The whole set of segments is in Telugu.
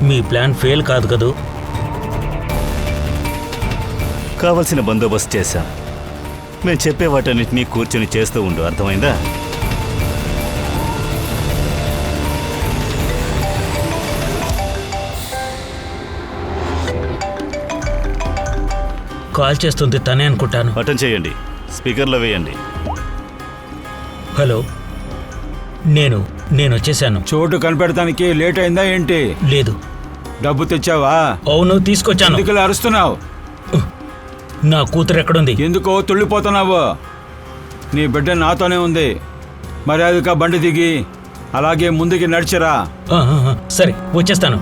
మీ ప్లాన్ ఫెయిల్ కాదు కదూ? కావలసిన బందోబస్తు చేశాం. మేము చెప్పే వాటన్నిటినీ కూర్చొని చేస్తూ ఉండు, అర్థమైందా? కాల్ చేస్తుంది తనే అనుకుంటాను. అటెండ్ చేయండి, స్పీకర్లో వేయండి. హలో, నేను వచ్చేసాను. చోటు కనిపెడతానికి లేట్ అయిందా ఏంటి? లేదు. డబ్బు తెచ్చావా? అవును, తీసుకొచ్చాను. ఎందుకు ఇలా అరుస్తున్నావు? నా కూతురు ఎక్కడుంది? ఎందుకో తుళ్ళిపోతున్నావు? నీ బిడ్డ నాతోనే ఉంది. మర్యాదగా బండి దిగి అలాగే ముందుకి నడిచిరా. సరే, వచ్చేస్తాను.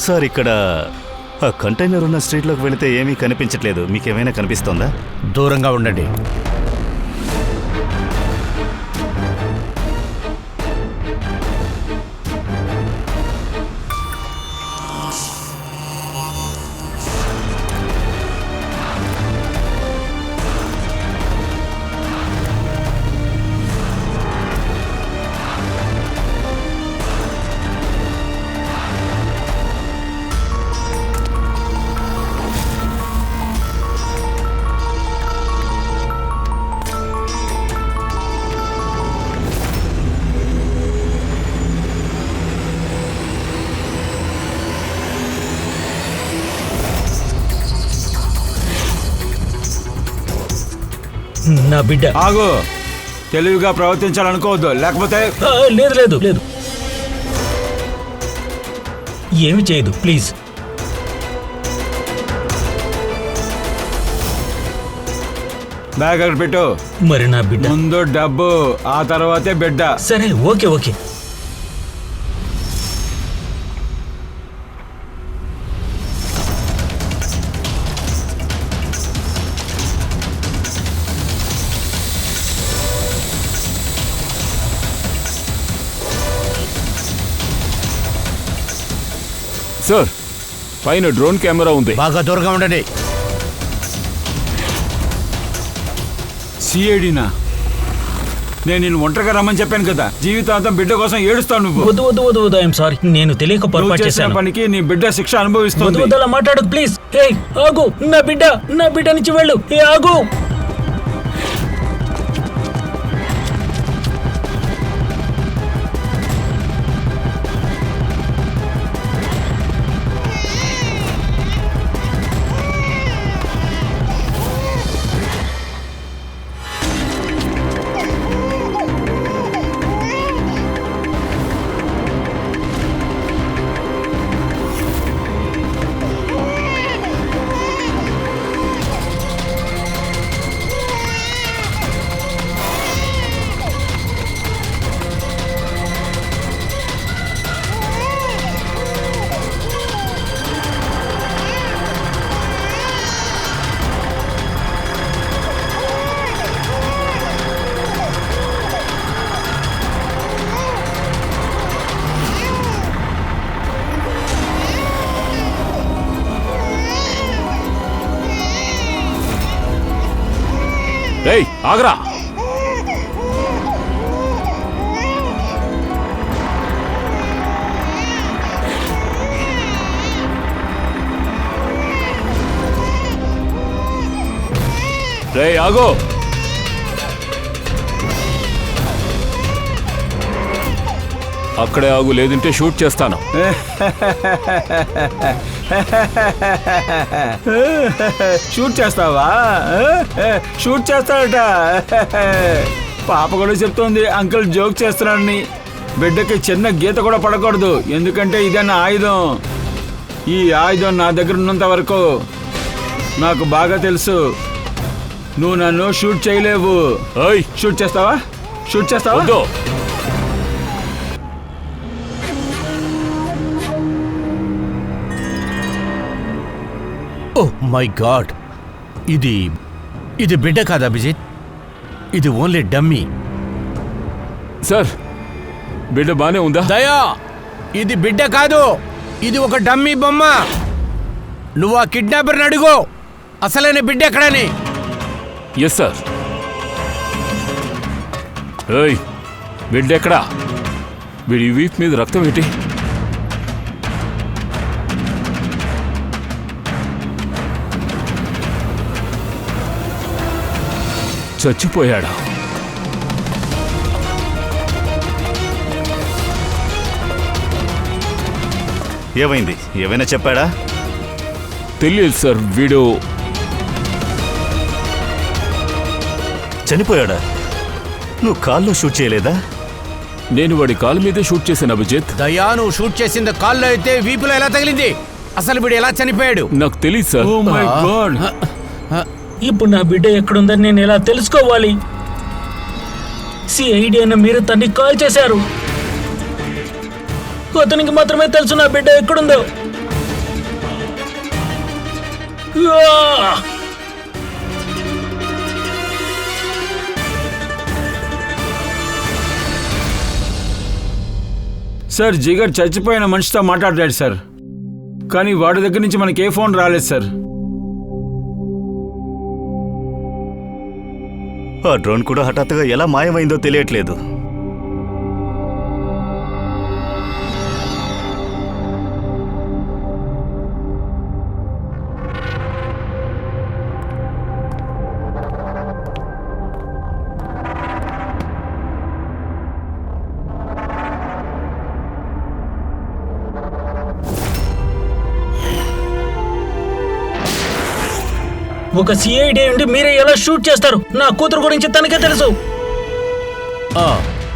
సార్, ఇక్కడ ఆ కంటైనర్ ఉన్న స్ట్రీట్లోకి వెళితే ఏమీ కనిపించట్లేదు. మీకేమైనా కనిపిస్తోందా? దూరంగా ఉండండి. నా బిడ్డ. ఆగు, తెలివిగా ప్రవర్తించాలనుకోవద్దు, లేకపోతే. లేదు లేదు లేదు, ఏమి చేయదు, ప్లీజ్. బ్యాగ్ అక్కడ పెట్టు. మరి నా బిడ్డ? ముందు డబ్బు, ఆ తర్వాతే బిడ్డ. సరే, ఓకే ఓకే. సార్, పైన డ్రోన్ కెమెరా ఉంది. బాగా దూరంగా ఉండండి. సిఐడినా? నేను నిన్ను ఒంటరిగా రమ్మని చెప్పాను కదా. జీవితాంతం బిడ్డ కోసం ఏడుస్తావు నువ్వు. వద్దు వద్దు వద్దు వద్దు, ఐఎమ్ సారీ. నేను తెలియక పొరపాటు చేశాను. పనికి నీ బిడ్డ శిక్ష అనుభవిస్తుంది. వద్దు వద్దు, అలా మాట్లాడదు ప్లీజ్. హే, ఆగు. నా బిడ్డ నుంచి వెళ్ళు. హే, ఆగు. ఏయ్, ఆగరా. రే ఆగో. అక్కడే ఆగు, లేదంటే షూట్ చేస్తాను. షూట్ చేస్తావా? షూట్ చేస్తాడట. పాప కూడా చెప్తోంది అంకుల్ జోక్ చేస్తున్నాడని. బిడ్డకి చిన్న గీత కూడా పడకూడదు, ఎందుకంటే ఇదన్న ఆయుధం. ఈ ఆయుధం నా దగ్గర ఉన్నంత వరకు నాకు బాగా తెలుసు. నువ్వు నన్ను షూట్ చేయలేవు. ఏయ్, షూట్ చేస్తావా? షూట్ చేస్తావా? వద్దు. ఓ మై గాడ్, ఇది బిడ్డ కాదు అభిజిత్, ఇది ఓన్లీ డమ్మీ. సార్, బిడ్డ బానే ఉందా? దయా, ఇది బిడ్డ కాదు, ఇది ఒక డమ్మీ బొమ్మ. నువ్వు ఆ కిడ్నాపర్ని అడుగు అసలైన బిడ్డ ఎక్కడని. Yes sir. ఏయ్, బిడ్డ ఎక్కడా? వీడి వీప్ మీద రక్తం ఏంటి? చచ్చిపోయాడా? ఏమైంది? ఏమైనా చెప్పాడా? తెలియదు సార్. వీడు చనిపోయాడా? నువ్వు కాల్లో షూట్ చేయలేదా? నేను వాడి కాలు మీదే షూట్ చేశాను అభిజిత్. దయా, నువ్వు షూట్ చేసింది కాల్లో అయితే వీపులో ఎలా తగిలింది? అసలు వీడు ఎలా చనిపోయాడు? నాకు తెలియదు సార్. Oh my God. ఇప్పుడు నా బిడ్డ ఎక్కడుందని నేను ఎలా తెలుసుకోవాలి? సిఐడి అయిన మీరు తన్ని కాల్ చేశారు. అతనికి మాత్రమే తెలుసు నా బిడ్డ ఎక్కడుందో. ఆ! సార్, జిగర్ చచ్చిపోయిన మనిషితో మాట్లాడాడు సార్, కానీ వాడి దగ్గర నుంచి మనకి ఏ ఫోన్ రాలేదు సార్. ఆ డ్రోన్ కూడా హఠాత్తుగా ఎలా మాయమైందో తెలియట్లేదు. ఒక సిఐడి ఉండి మీరే ఎలా షూట్ చేస్తారు? నా కూతురు గురించి తనకే తెలుసు.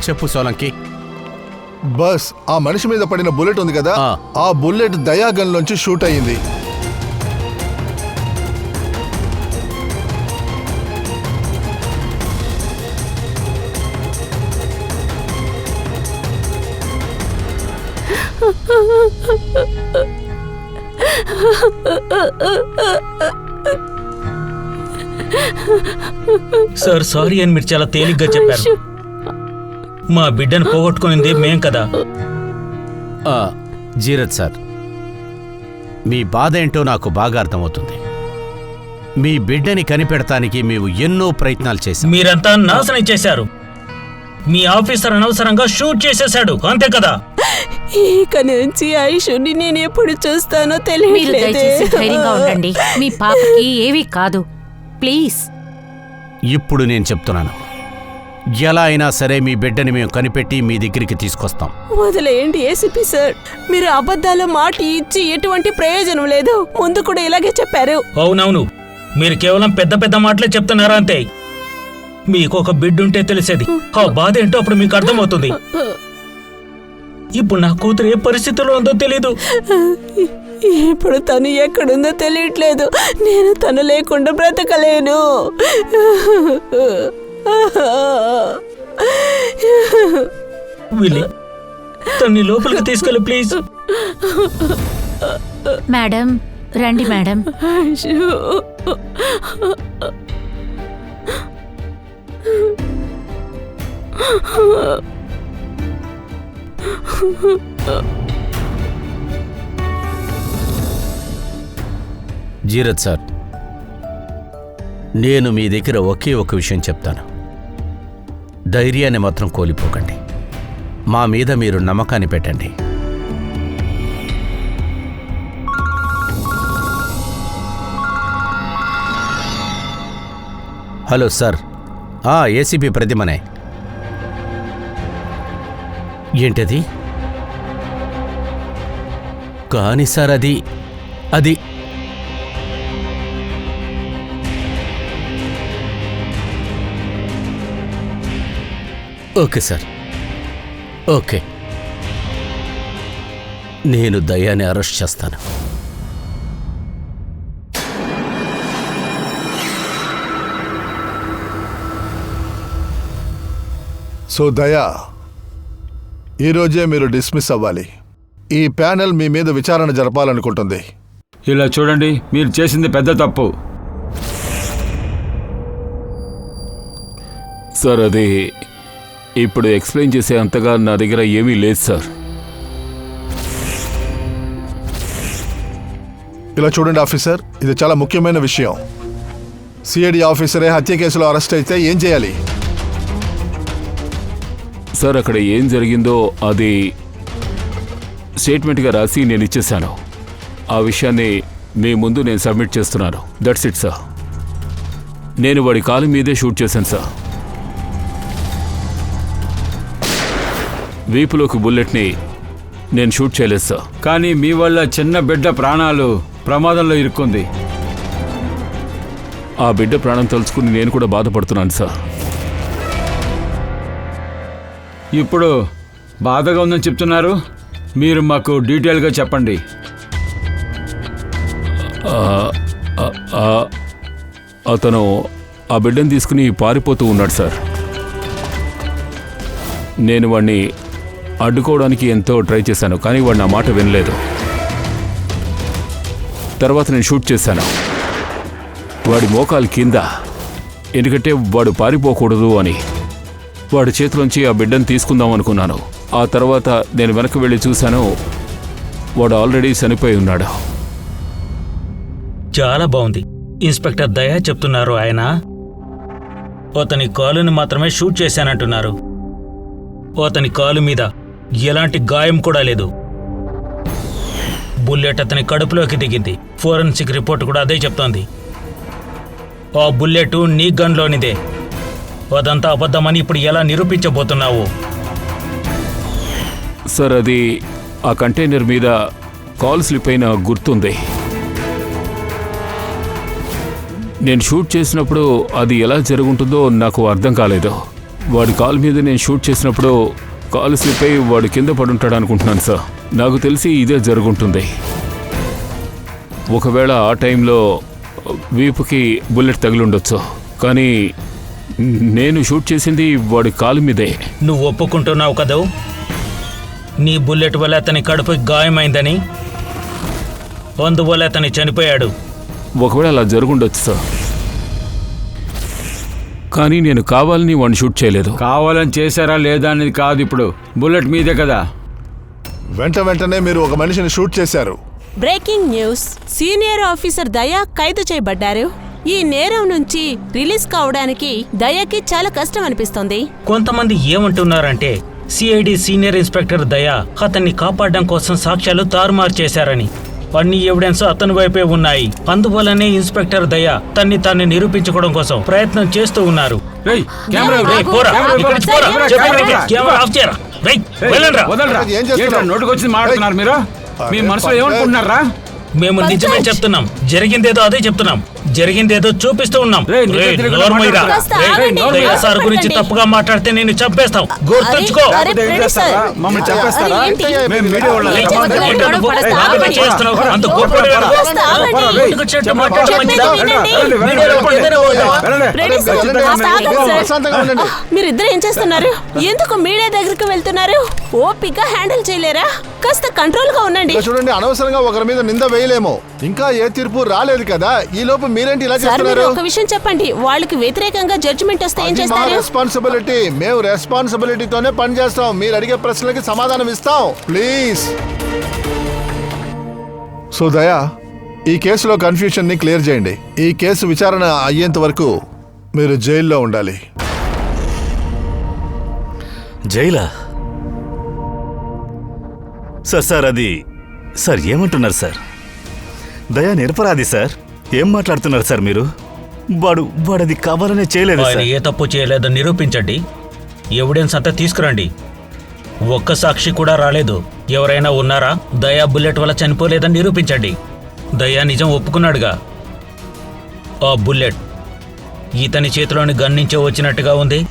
చెప్పు సోలంకి. బస్ ఆ మనిషి మీద పడిన బుల్లెట్ ఉంది కదా, ఆ బుల్లెట్ దయా గన్ లోంచి షూట్ అయ్యింది. సార్, సారీ అని మీరు చాలా తేలిగ్గా చెప్పారు. మా బిడ్డను పోగొట్టుకునింది మేం కదా. జీరత్ సార్, మీ బాధ ఏంటో నాకు బాగా అర్థమవుతుంది. మీ బిడ్డని కనిపెడటానికి మేము ఎన్నో ప్రయత్నాలు చేశాం. మీరంతా నాశనం చేశారు. మీ ఆఫీసర్ అనవసరంగా షూట్ చేసేశాడు, అంతే కదా? ఇక నుంచి ఐషుని నేను ఎప్పుడు చూస్తానో మీరు దయచేసి ధైర్యంగా ఉండండి. మీ పాపకి ఏవీ కాదు, ప్లీజ్. ఇప్పుడు నేను చెప్తున్నాను, ఎలా అయినా సరే మీ బిడ్డని మేము కనిపెట్టి మీ దగ్గరికి తీసుకొస్తాం. వదిలేయండి ఏసీపీ సార్, మీరు అబద్ధాల మాట ఇచ్చి ఎటువంటి ప్రయోజనం లేదు. ముందు కూడా ఇలాగే చెప్పారు. అవునవును, మీరు కేవలం పెద్ద పెద్ద మాటలే చెప్తున్నారా అంతే. మీకు ఒక బిడ్డుంటే తెలిసేది. ఆ బాధ ఏంటో అప్పుడు మీకు అర్థమవుతుంది. ఇప్పుడు నా కూతురు ఏ పరిస్థితిలో ఉందో తెలీదు. ఇప్పుడు తను ఎక్కడుందో తెలియట్లేదు. నేను తను లేకుండా బ్రతకలేను. విల్లి, తన్ని లోపలికి తీసుకెళ్ళి ప్లీజ్. మేడం, రండి మేడం. ఐషు, జీరత్ సార్, నేను మీ దగ్గర ఒకే ఒక విషయం చెప్తాను. ధైర్యాన్ని మాత్రం కోల్పోకండి. మా మీద మీరు నమ్మకాన్ని పెట్టండి. Hello sir. ఏసీపీ ప్రతిమనే. ఏంటది? కానీ సార్ అది ఓకే సార్, ఓకే. నేను దయాని అరెస్ట్ చేస్తాను. సో దయా, ఈరోజే మీరు డిస్మిస్ అవ్వాలి. ఈ ప్యానెల్ మీ మీద విచారణ జరపాలనుకుంటుంది. ఇలా చూడండి, మీరు చేసింది పెద్ద తప్పు. సార్ అది ఇప్పుడు ఎక్స్ప్లెయిన్ చేసే అంతగా నా దగ్గర ఏమీ లేదు సార్. ఇలా చూడండి ఆఫీసర్, ఇది చాలా ముఖ్యమైన విషయం. సిఐడి ఆఫీసరే హత్య కేసులో అరెస్ట్ అయితే ఏం చేయాలి? సార్ అక్కడ ఏం జరిగిందో అది స్టేట్మెంట్గా రాసి నేను ఇచ్చేశాను. ఆ విషయాన్ని మీ ముందు నేను సబ్మిట్ చేస్తున్నాను. That's it sir. నేను వాడి కాలు మీదే షూట్ చేశాను సార్. వీపులోకి బుల్లెట్ని నేను షూట్ చేయలేదు సార్. కానీ మీ వల్ల చిన్న బిడ్డ ప్రాణాలు ప్రమాదంలో ఇరుక్కుంది. ఆ బిడ్డ ప్రాణం తలుచుకుని నేను కూడా బాధపడుతున్నాను సార్. ఇప్పుడు బాధగా ఉందని చెప్తున్నారు. మీరు మాకు డీటెయిల్గా చెప్పండి. అతను ఆ బిడ్డను తీసుకుని పారిపోతూ ఉన్నాడు సార్. నేను వాడిని అడ్డుకోవడానికి ఎంతో ట్రై చేశాను, కానీ వాడు నా మాట వినలేదు. తర్వాత నేను షూట్ చేశాను వాడి మోకాలు కింద, ఎందుకంటే వాడు పారిపోకూడదు అని. వాడి చేతిలోంచి ఆ బిడ్డను తీసుకుందాం అనుకున్నాను. ఆ తర్వాత నేను వెనక్కి వెళ్ళి చూశాను, వాడు ఆల్రెడీ చనిపోయి ఉన్నాడు. చాలా బాగుంది. ఇన్స్పెక్టర్ దయా చెప్తున్నారు. ఆయన అతని కాలుని మాత్రమే షూట్ చేశానంటున్నారు. అతని కాలు మీద ఎలాంటి గాయం కూడా లేదు. బుల్లెట్ అతని కడుపులోకి దిగింది. ఫోరెన్సిక్ రిపోర్ట్ కూడా అదే చెప్తోంది. ఆ బుల్లెట్ నీ గన్లోనిదే. అదంతా అబద్ధమని ఇప్పుడు ఎలా నిరూపించబోతున్నావు? సార్ అది ఆ కంటైనర్ మీద కాల్ స్లిప్ అయిన గుర్తుంది. నేను షూట్ చేసినప్పుడు అది ఎలా జరుగుంటుందో నాకు అర్థం కాలేదు. వాడి కాల్ మీద నేను షూట్ చేసినప్పుడు కాలు స్లిప్ అయి వాడు కింద పడుంటాడు అనుకుంటున్నాను సార్. నాకు తెలిసి ఇదే జరుగుంటుంది. ఒకవేళ ఆ టైంలో వీపుకి బుల్లెట్ తగిలి ఉండొచ్చు, కానీ నేను షూట్ చేసింది వాడి కాలు మీదే. నువ్వు ఒప్పుకుంటున్నావు కదూ నీ బుల్లెట్ వల్ల అతని కడుపుకి గాయమైందని, అందువల్ల అతని చనిపోయాడు. ఒకవేళ అలా జరుగుండొచ్చు సార్, కానీ నేను కావాలని వాడిని షూట్ చేయలేదు. కావాలని చేశారా లేదా అనేది కాదు, ఇప్పుడు బుల్లెట్ మీదే కదా. వెంటనే మీరు ఒక మనిషిని షూట్ చేశారు. Breaking news. సీనియర్ ఆఫీసర్ దయా ఖైదు చేయబడ్డారు. ఈ నేరం నుంచి రిలీజ్ కావడానికి దయాకి చాలా కష్టం అనిపిస్తోంది. కొంతమంది ఏమంటున్నారంటే సిఐడి సీనియర్ ఇన్స్పెక్టర్ దయా అతన్ని కాపాడడం కోసం సాక్ష్యాలు తారుమారు చేశారని. అన్ని ఎవిడెన్స్ అతని వైపే ఉన్నాయి. అందువల్లనే ఇన్స్పెక్టర్ దయా తాన్ని నిరూపించుకోవడం కోసం ప్రయత్నం చేస్తూ ఉన్నారు. రేయ్, కెమెరా దయా, రేయ్, ఆగు. పోరా, కెమెరా ఇక్కడి నుంచి పోరా. కెమెరా, కెమెరా, కెమెరా ఆఫ్ చేయరా. రేయ్, వెళ్ళండ్రా. వదలరా. ఏం చేస్తున్నావు? ఏంట్రా నోటికి వచ్చింది మాట్లాడుతున్నారు మీరు? మీ మనసులో ఏమనుకుంటున్నారా? మేము నిజమే చెప్తున్నాం. జరిగిందేదో అదే చెప్తున్నాం. జరిగిందేదో చూపిస్తూ ఉన్నాం. రేయ్, నువ్వు రేయ్, తిరిగి నోరు మూయరా. కాస్త రేయ్, ఆగండి. దయా సార్ గురించి ఆగండి. తప్పుగా మాట్లాడితే నేను చంపేస్తాం. గుర్తుంచుకో. అరే, లేకపోతే ఏం చేస్తారా? మమ్మల్ని చంపేస్తారా? ఏంటి? మేము మీడియా వాళ్ళం. రేయ్, సమాధానం ఏంటో చెప్పండి. నువ్వు పడేస్తా, బాగా ఆగండి. చేస్తున్నావు. అంత గొప్ప కాస్త ఆగండి. ఎందుకు చెట్టు మాట్లాడడం మంచిదా? వినండి. మీడియాలో ఏదైనా పోతావా? రెడీ సార్, కాస్త ఆగండి సార్. ప్రశాంతంగా ఉండండి. మీరిద్దరు ఏం చేస్తున్నారు? ఎందుకు మీడియా దగ్గరికి వెళ్తున్నారు? ఓపిక హ్యాండిల్ చేయలేరా? కాస్త కంట్రోల్ గా ఉండండి. ఇలా చూడండి, అనవసరంగా ఒకరి మీద నింద వేయలేము. ఇంకా ఏ తీర్పు రాలేదు కదా, ఈ లోపు మీరేంటి ఇలా సార్, మీరు చేస్తున్నారు? ఒక విషయం చెప్పండి. వాళ్ళకి వ్యతిరేకంగా జడ్జిమెంట్ వస్తే ఏం అది మా చేస్తారు? రెస్పాన్సిబిలిటీ. మేము రెస్పాన్సిబిలిటీతోనే పని చేస్తాం. మీరు అడిగే ప్రశ్నలకి సమాధానం ఇస్తాం. ప్లీజ్. సో దయా, ఈ కేసులో కన్ఫ్యూషన్ ని క్లియర్ చేయండి. ఈ కేసు విచారణ అయ్యేంత వరకు మీరు జైల్లో ఉండాలి. జైలా? సార్ అది సార్ ఏమంటున్నారు సార్? దయా నిరపరాధి సార్. ఏం మాట్లాడుతున్నారు సార్ మీరు? వాడది కావాలనే చేయలేదు ఆయన సార్. ఏ తప్పు చేయలేదని నిరూపించండి. ఎవిడెన్స్ అంతా తీసుకురండి. ఒక్క సాక్షి కూడా రాలేదు. ఎవరైనా ఉన్నారా? దయా బుల్లెట్ వల్ల చనిపోలేదని నిరూపించండి. దయా నిజం ఒప్పుకున్నాడుగా. ఆ బుల్లెట్ ఇతని చేతిలోని గన్ నుంచే వచ్చినట్టుగా ఉంది.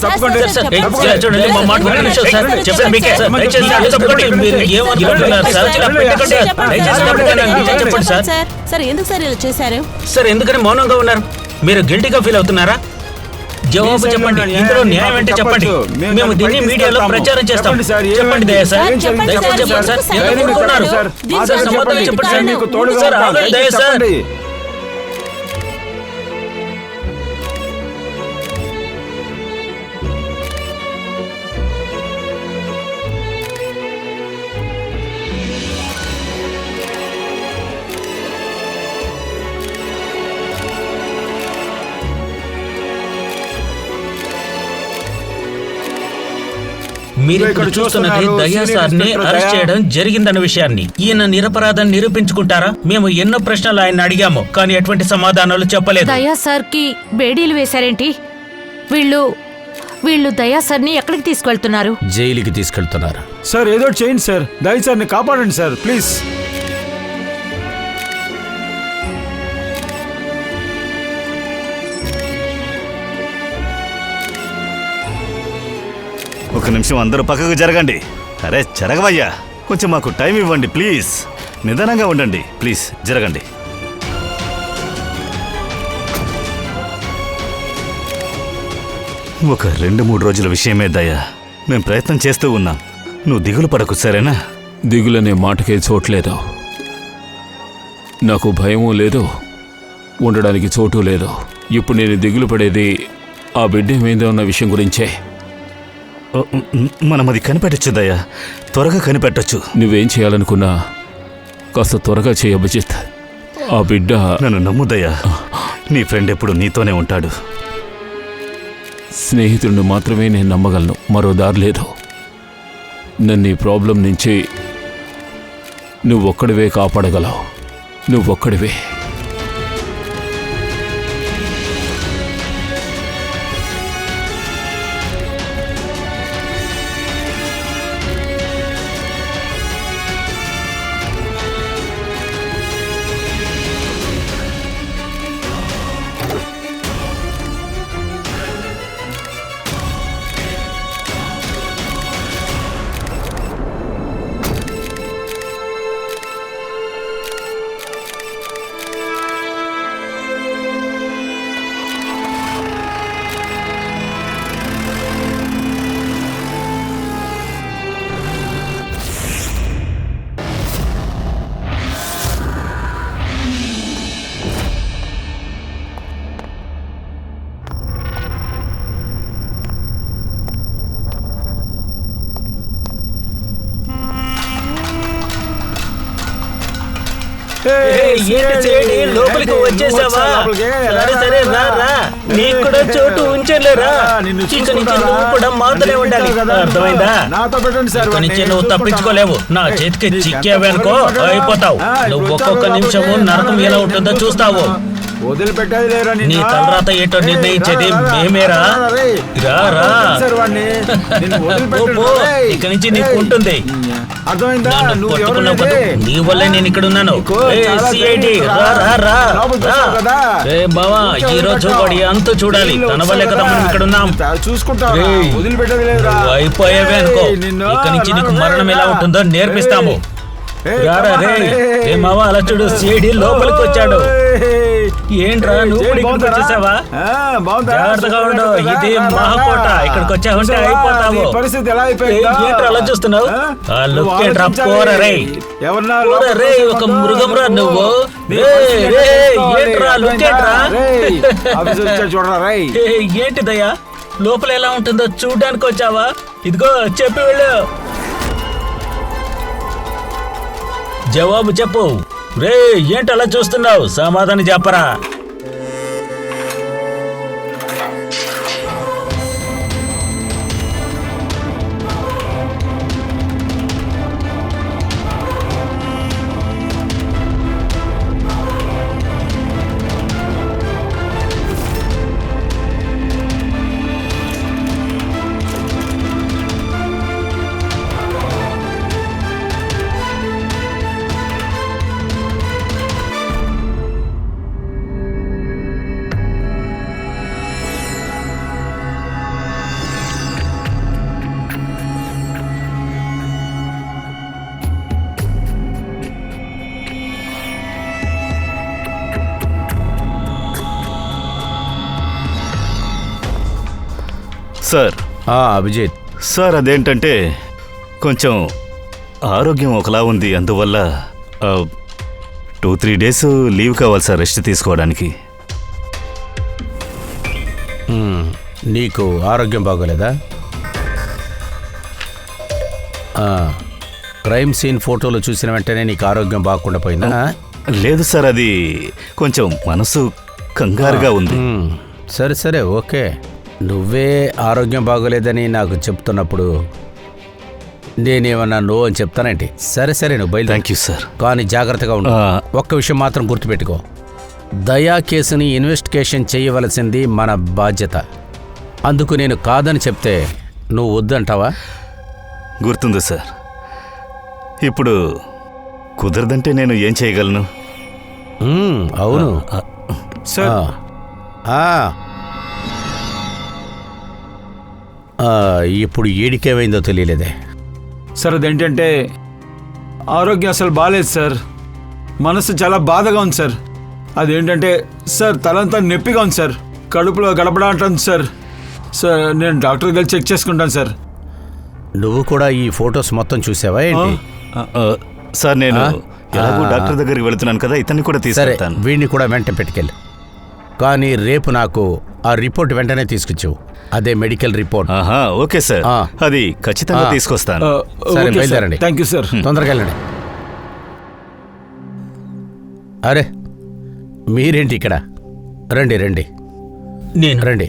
తప్పకుండా సార్, సార్, ఏయ్, సార్, చూడండి, మా మాట వినండి సార్. చెప్పండి మీకే. దయచేసి అడ్డు తప్పకండి. మీరు ఏమనుకుంటున్నారు సార్? ఇలా పెట్టకండి. దయచేసి తప్పకండి. నిజం చెప్పండి సార్. సార్ ఎందుకు సార్ ఇలా చేశారు? సార్ ఎందుకని మౌనంగా ఉన్నారు? మీరు గిల్టీగా ఫీల్ అవుతున్నారా? జవాబు చెప్పండి. ఇందులో న్యాయం అంటే చెప్పండి. మేము దీన్ని మీడియాలో ప్రచారం చేస్తాం. చెప్పండి దయా సార్. దయచేసి చెప్పండి సార్. ఎందుకు ఊరుకున్నారు? సార్ సమాధానం చెప్పండి సార్. ఆగండి దయా సార్. మీరు ఇక్కడ చూస్తున్నది దయా సార్ని అరెస్ట్ చేయడం జరిగిందన్న విషయాన్ని. ఈయన నిరపరాధం నిరూపించుకుంటారా? మేము ఎన్నో ప్రశ్నలు ఆయన అడిగాము, కానీ ఎటువంటి సమాధానాలు చెప్పలేదు. దయా సార్కి బేడీలు వేశారేంటి? వీళ్ళు దయా సార్ని ఎక్కడికి తీసుకెళ్తున్నారు? జైలుకి తీసుకెళ్తున్నారు. సార్ ఏదో చేయండి సార్. దయ సార్ని కాపాడండి సార్ ప్లీజ్. ఒక నిమిషం అందరూ పక్కకు జరగండి. అరే జరగవయ్యా, కొంచెం మాకు టైం ఇవ్వండి ప్లీజ్. నిదానంగా ఉండండి ప్లీజ్, జరగండి. ఒక 2-3 రోజుల విషయమే దయా. మేం ప్రయత్నం చేస్తూ ఉన్నాం. నువ్వు దిగులు పడకు సరేనా? దిగులనే మాటకే చోట్లేదు. నాకు భయమూ లేదు, ఉండడానికి చోటు లేదు. ఇప్పుడు నేను దిగులు పడేది ఆ బిడ్డ ఏమైందో అన్న విషయం గురించే. మనం అది కనిపెట్టచ్చు దయా, త్వరగా కనిపెట్టచ్చు. నువ్వేం చేయాలనుకున్నా కాస్త త్వరగా చేయ అభిజిత్. ఆ బిడ్డ నన్ను నమ్ముదయ్యా, నీ ఫ్రెండ్ ఎప్పుడు నీతోనే ఉంటాడు. స్నేహితుడిని మాత్రమే నేను నమ్మగలను, మరో దారి లేదు. నన్ను ఈ ప్రాబ్లం నుంచి నువ్వొక్కడివే కాపాడగలవు. నువ్వొక్కడివే. లోపలికి వచ్చేసావా? సరే సరే రా రా, నీకు కూడా చోటు ఉంచలేరా? ఇక నుంచి నువ్వు కూడా మాతోనే ఉండాలి, అర్థమైందా? ఇక నుంచి నువ్వు తప్పించుకోలేవు. నా చేతికి చిక్కావనుకో అయిపోతావు. నువ్వు ఒక్కొక్క నిమిషము నరకం ఎలా ఉంటుందో చూస్తావు. వదిలిపెట్టేది లేరా నీ తలరాత ఏంటో నిర్ణయించేది మేమేరా. రా రా పో, ఇక్కడి నుంచి నీకు ఉంటుంది. అర్థమైందా? నన్ను నువ్వు పట్టుకున్నావు ఎవరు కదా, నీ వల్లే నేను ఇక్కడ ఉన్నాను. CID, రా రా రా రా. బావా, ఈ రోజు వాడి అంతు చూడాలి. తన వల్లే కదా మనం ఇక్కడ ఉన్నాం. చూసుకుంటావు, రేయ్, వదిలిపెట్టేది లేదురా. నువ్వు అయిపోయావే అనుకో. ఇక్కడి నుంచి నీకు మరణం ఎలా ఉంటుందో నేర్పిస్తాము. రారా రే. ఏ మావా, అలా చూడు, CID లోపలికి వచ్చాడు. ఏంట్రా నువ్వు కూడా ఇక్కడికి వచ్చేసావా? జాగ్రత్తగా ఉండు, ఇది మహాకోట. ఇక్కడికి వచ్చావంటే అయిపోతావు. పరిస్థితి ఎలా ఏంట్రా అలా చూస్తున్నావు? ఆ లుక్ ఏంట్రా, పోరా రే. పోరా రే, ఒక మృగంరా నువ్వు. ఏంట్రా లుక్ ఏంట్రా? చూడరా రై. ఏంటి దయ్యా, లోపల ఎలా ఉంటుందో చూడ్డానికి వచ్చావా? ఇదిగో చెప్పి వెళ్ళు. జవాబు చెప్పు రే. ఏంటి అలా చూస్తున్నావు? సమాధానం చెప్పరా. సార్. అభిజిత్. సార్, అదేంటంటే కొంచెం ఆరోగ్యం ఒకలా ఉంది. అందువల్ల 2-3 డేస్ లీవ్ కావాలి సార్, రెస్ట్ తీసుకోవడానికి. నీకు ఆరోగ్యం బాగోలేదా? క్రైమ్ సీన్ ఫోటోలు చూసిన వెంటనే నీకు ఆరోగ్యం బాగకుండా పోయిందా? లేదు సార్, అది కొంచెం మనసు కంగారుగా ఉంది. సరే సరే, ఓకే. నువ్వే ఆరోగ్యం బాగోలేదని నాకు చెప్తున్నప్పుడు నేనేమన్నా నువ్వు అని చెప్తానంటే? సరే సరే, నువ్వు బయలు. Thank you sir. కానీ జాగ్రత్తగా ఉండు. ఒక్క విషయం మాత్రం గుర్తుపెట్టుకో, దయా కేసుని ఇన్వెస్టిగేషన్ చేయవలసింది మన బాధ్యత. అందుకు నేను కాదని చెప్తే నువ్వు వద్దంటావా? గుర్తుంది సార్. ఇప్పుడు కుదరదంటే నేను ఏం చేయగలను? అవును సార్. ఇప్పుడు ఏడికేమైందో తెలియలేదే సార్. అదేంటంటే ఆరోగ్యం అసలు బాగాలేదు సార్. మనసు చాలా బాధగా ఉంది సార్. అదేంటంటే సార్, తలంతా నొప్పిగా ఉంది సార్. కడుపులో గడపడా అంటుంది సార్. సార్, నేను డాక్టర్ దగ్గర చెక్ చేసుకుంటాను సార్. నువ్వు కూడా ఈ ఫొటోస్ మొత్తం చూసావా ఏంటి? సార్, నేను ఎలాగో డాక్టర్ దగ్గరికి వెళుతున్నాను కదా, ఇతన్ని కూడా తీసుకెళ్తాను. వీడిని కూడా వెంట పెట్టుకెళ్ళు. కానీ రేపు నాకు ఆ రిపోర్ట్ వెంటనే తీసుకొచ్చావు. అదే మెడికల్ రిపోర్ట్. ఓకే సార్, అది ఖచ్చితంగా తీసుకొస్తాను. సరే, బయలుదేరండి. Thank you sir. తొందరగా వెళ్ళండి. అరే, మీరేంటి ఇక్కడ? రండి రండి. నేను రండి.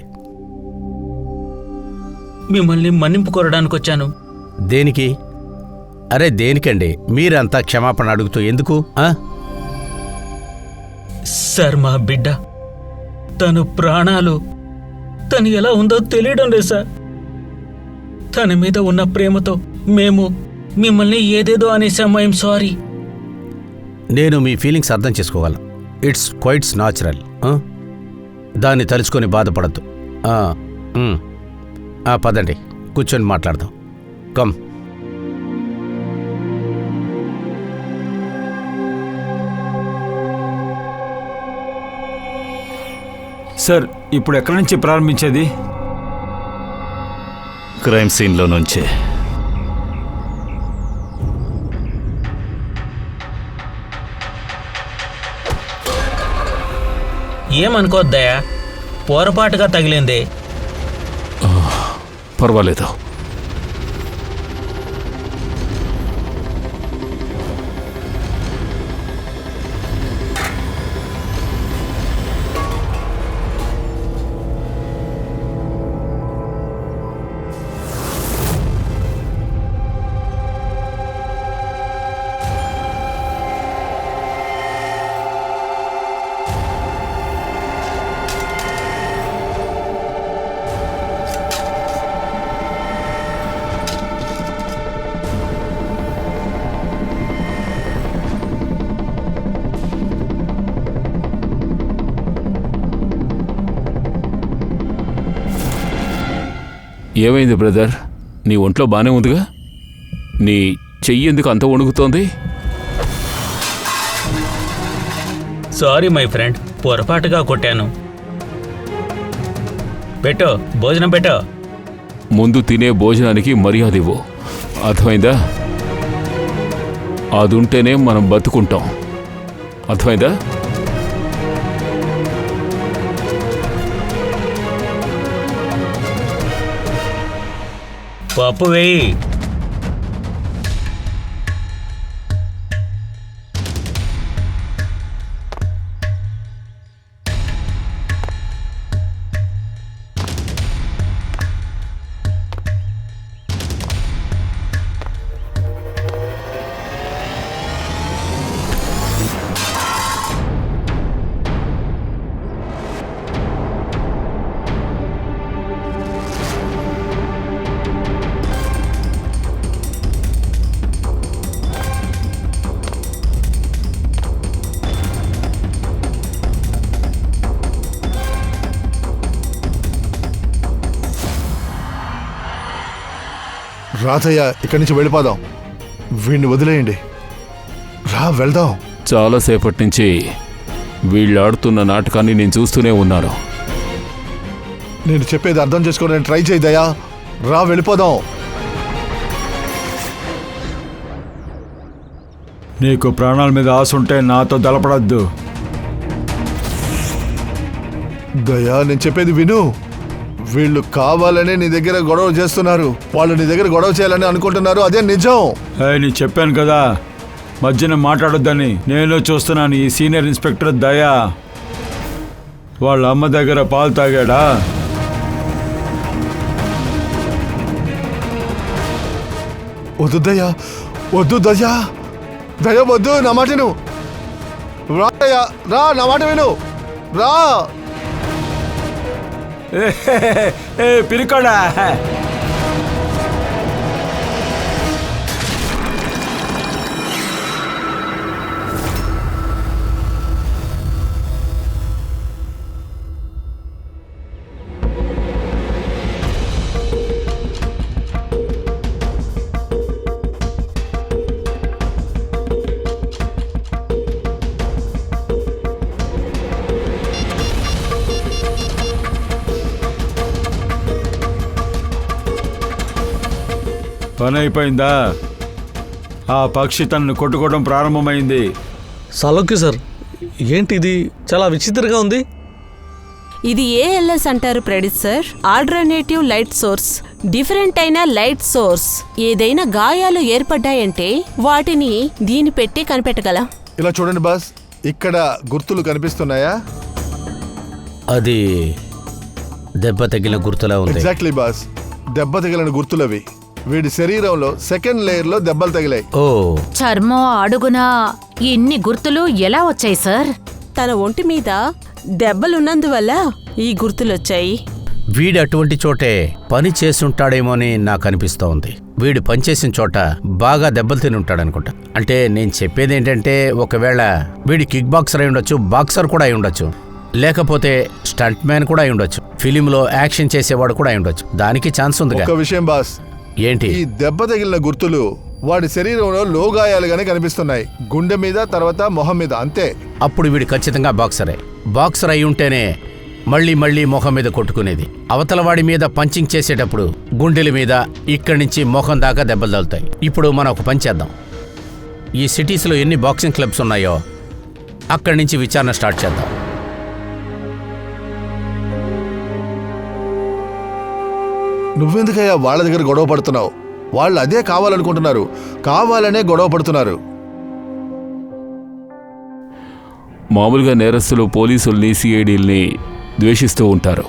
మిమ్మల్ని మన్నింపు కోరడానికి వచ్చాను. దేనికి? అరే దేనికండి? మీరంతా క్షమాపణ అడుగుతూ ఎందుకు? సార్, మా బిడ్డ తను ప్రాణాలు తను ఎలా ఉందో తెలియడం లేదు సార్. తన మీద ఉన్న ప్రేమతో మేము మిమ్మల్ని ఏదేదో అనేసాము. I'm sorry. నేను మీ ఫీలింగ్స్ అర్థం చేసుకోగలను. It's quites natural. దాన్ని తలుచుకొని బాధపడద్దు. పదండి, కూర్చొని మాట్లాడదాం. కమ్. సార్, ఇప్పుడు ఎక్కడి నుంచి ప్రారంభించేది? క్రైమ్ సీన్లో నుంచే. ఏమనుకోద్దయా, పొరపాటుగా తగిలింది. పర్వాలేదు. ఏమైంది బ్రదర్? నీ ఒంట్లో బానే ఉందిగా? నీ చెయ్యి ఎందుకు అంత వణుకుతోంది? సారీ మై ఫ్రెండ్, పొరపాటుగా కొట్టాను. పెట్టో, భోజనం పెట్టో. ముందు తినే భోజనానికి మర్యాద ఇవ్వు, అర్థమైందా? అదుంటేనే మనం బతుకుంటాం, అర్థమైందా? పప్పు వేయి. రాధయ్య, ఇక్కడి నుంచి వెళ్ళిపోదాం. వీడిని వదిలేయండి. రా వెళ్దాం. చాలాసేపటి నుంచి వీళ్ళు ఆడుతున్న నాటకాన్ని నేను చూస్తూనే ఉన్నాను. నేను చెప్పేది అర్థం చేసుకోవడానికి ట్రై చేయి దయా. రా వెళ్ళిపోదాం. నీకు ప్రాణాల మీద ఆశ ఉంటే నాతో దళపడద్దు. దయా, నేను చెప్పేది విను. వీళ్ళు కావాలనే నీ దగ్గర గొడవ చేస్తున్నారు. వాళ్ళు నీ దగ్గర గొడవ చేయాలని అనుకుంటున్నారు, అదే నిజం. నీ చెప్పాను కదా మధ్యన మాట్లాడొద్దని. నేను చూస్తున్నాను. ఈ సీనియర్ ఇన్స్పెక్టర్ దయా వాళ్ళ అమ్మ దగ్గర పాలు తాగాడా? వద్దు దయా, వద్దు దయా. దయా వద్దు, నా మాట విను. రా దయా, రా, నా మాట విను. రా. పిరికోడా, పని అయిపోయిందా? ఆ పక్షి తనను కొట్టుకోవడం ప్రారంభమైంది. సలోకి సార్, ఏంటిది? చాలా విచిత్రంగా ఉంది. ఇది ఏఎల్ఎస్ అంటారు ప్రెడిట్ sir. Alternative light source. Different అయిన లైట్ సోర్స్. ఏదైనా గాయాలు ఏర్పడ్డాయంటే వాటిని దీని పెట్టి కనిపెట్టగలం. ఇలా చూడండి బాస్, ఇక్కడ గుర్తులు కనిపిస్తున్నాయా? అది దెబ్బ తగిలిన గుర్తులా ఉంది. ఎగ్జాక్ట్లీ బాస్, దెబ్బ తగిలిన గుర్తులవి. వీడి శరీరంలో సెకండ్ లేయర్ లో దెబ్బలు తగిలాయి. ఓ, చర్మం అడుగున ఇన్ని గుర్తులు ఎలా వచ్చాయి సార్? తన ఒంటి మీద దెబ్బలున్నందువల్ల ఈ గుర్తులొచ్చాయి. వీడు అటువంటి చోటే పని చేసుంటాడేమోని నాకు అనిపిస్తోంది. వీడు పనిచేసిన చోట బాగా దెబ్బలు తిని ఉంటాడనుకుంటా. అంటే నేను చెప్పేది ఏంటంటే, ఒకవేళ వీడి కిక్ బాక్సర్ అయి ఉండొచ్చు, బాక్సర్ కూడా అయి ఉండొచ్చు, లేకపోతే స్టంట్ మ్యాన్ కూడా అయి ఉండొచ్చు, ఫిలింలో యాక్షన్ చేసేవాడు కూడా అయి ఉండొచ్చు. దానికి ఛాన్స్ ఉంది. ఒక విషయం బాస్, ఏంటి? ఈ దెబ్బ తగిలిన గుర్తులు వాడి శరీరంలో లోగాయాలుగానే కనిపిస్తున్నాయి. గుండె మీద, తర్వాత మొహం మీద, అంతే. అప్పుడు వీడు ఖచ్చితంగా బాక్సరే. బాక్సర్ అయి ఉంటేనే మళ్ళీ మళ్ళీ మొహం మీద కొట్టుకునేది. అవతలవాడి మీద పంచింగ్ చేసేటప్పుడు గుండెల మీద ఇక్కడి నుంచి మొహం దాకా దెబ్బలు తగులుతాయి. ఇప్పుడు మనం ఒక పని చేద్దాం. ఈ సిటీస్లో ఎన్ని బాక్సింగ్ క్లబ్స్ ఉన్నాయో అక్కడి నుంచి విచారణ స్టార్ట్ చేద్దాం. నువ్వెందుకయ్యా వాళ్ళ దగ్గర గొడవ పడుతున్నావు? వాళ్ళు అదే కావాలనుకుంటున్నారు, కావాలనే గొడవ పడుతున్నారు. మామూలుగా నేరస్తులు పోలీసుల్ని, సిఐడీల్ని ద్వేషిస్తూ ఉంటారు.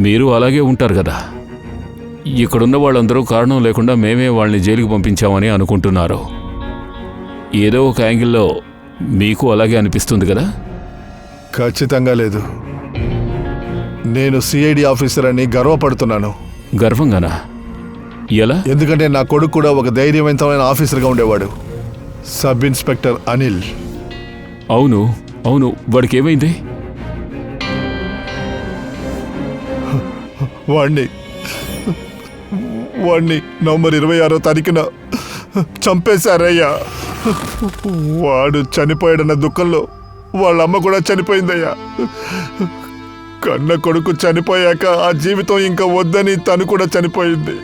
మీరు అలాగే ఉంటారు కదా. ఇక్కడున్న వాళ్ళందరూ కారణం లేకుండా మేమే వాళ్ళని జైలుకి పంపించామని అనుకుంటున్నారు. ఏదో ఒక యాంగిల్లో మీకు అలాగే అనిపిస్తుంది కదా? ఖచ్చితంగా లేదు. నేను సిఐడి ఆఫీసర్ అని గర్వపడుతున్నాను. గర్వంగానా? ఎలా? ఎందుకంటే నా కొడుకు కూడా ఒక ధైర్యవంతమైన ఆఫీసర్గా ఉండేవాడు. Sub inspector Anil. అవును అవును, వాడికి ఏమైంది? వాడిని నవంబర్ 26వ తారీఖున చంపేశారయ్యా. వాడు చనిపోయాడన్న దుఃఖంలో వాళ్ళ అమ్మ కూడా చనిపోయిందయ్యా. కన్న కొడుకు చనిపోయాక ఆ జీవితం ఇంకా వద్దని తను కూడా చనిపోయింది.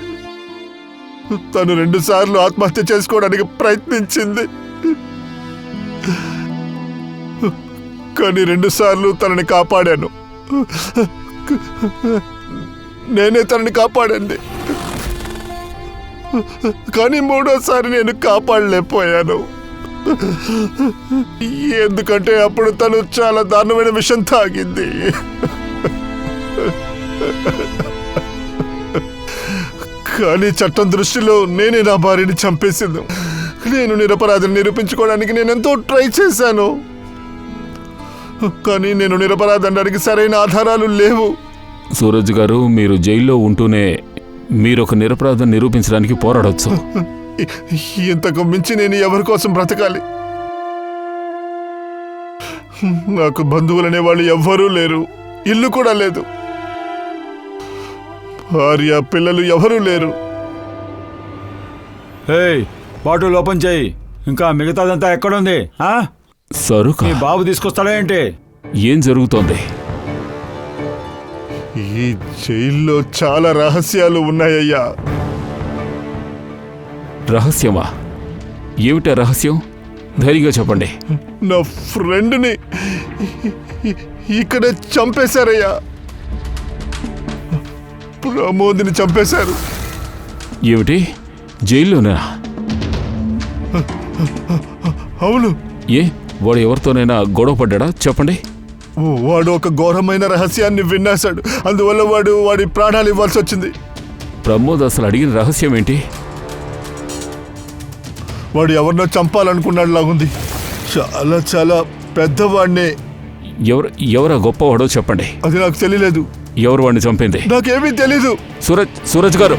తను 2 సార్లు ఆత్మహత్య చేసుకోవడానికి ప్రయత్నించింది, కానీ 2 సార్లు తనని కాపాడాను. నేనే తనని కాపాడండి, కానీ 3వసారి నేను కాపాడలేకపోయాను. ఎందుకంటే అప్పుడు తను చాలా దారుణమైన విషం తాగింది. కానీ చట్టం దృష్టిలో నేనే నా భార్యని చంపేసింది. నేను నిరపరాధిని నిరూపించుకోవడానికి నేనెంతో ట్రై చేశాను, కానీ నేను నిరపరాధనడానికి సరైన ఆధారాలు లేవు. సూరజ్ గారు, మీరు జైల్లో ఉంటూనే మీరొక నిరపరాధం నిరూపించడానికి పోరాడొచ్చు. ఇంతకు మించి నేను ఎవరి కోసం బ్రతకాలి? నాకు బంధువులనే వాళ్ళు ఎవ్వరూ లేరు, ఇల్లు కూడా లేదు, భార్య పిల్లలు ఎవరూ లేరు. ఏయ్, బాటిల్ ఓపెన్ చేయి. ఇంకా మిగతాదంతా ఎక్కడుంది? సరుకు మీ బాబు తీసుకొస్తాడా ఏంటి? ఏం జరుగుతోంది? ఈ జైల్లో చాలా రహస్యాలు ఉన్నాయ్యా. రహస్యమా? ఏమిటా రహస్యం? ధైర్యంగా చెప్పండి. నా ఫ్రెండ్ని ఇక్కడే చంపేశారయ్యా. ప్రమోద్ని చంపేశారు. ఏమిటి, జైల్లోనా? అవును. ఏ, వాడు ఎవరితోనైనా గొడవ పడ్డా? చెప్పండి. వాడు ఒక ఘోరమైన రహస్యాన్ని విన్నాశాడు, అందువల్ల వాడి ప్రాణాలు ఇవ్వాల్సి వచ్చింది. ప్రమోద్ అసలు అడిగిన రహస్యం ఏంటి? వాడు ఎవరినో చంపాలనుకున్నాడు లాగుంది. చాలా చాలా పెద్దవాడినే. ఎవరా గొప్పవాడో చెప్పండి. అది నాకు తెలియలేదు. ఎవరు వాడిని చంపింది? నాకేమీ తెలీదు. సూరజ్ గారు,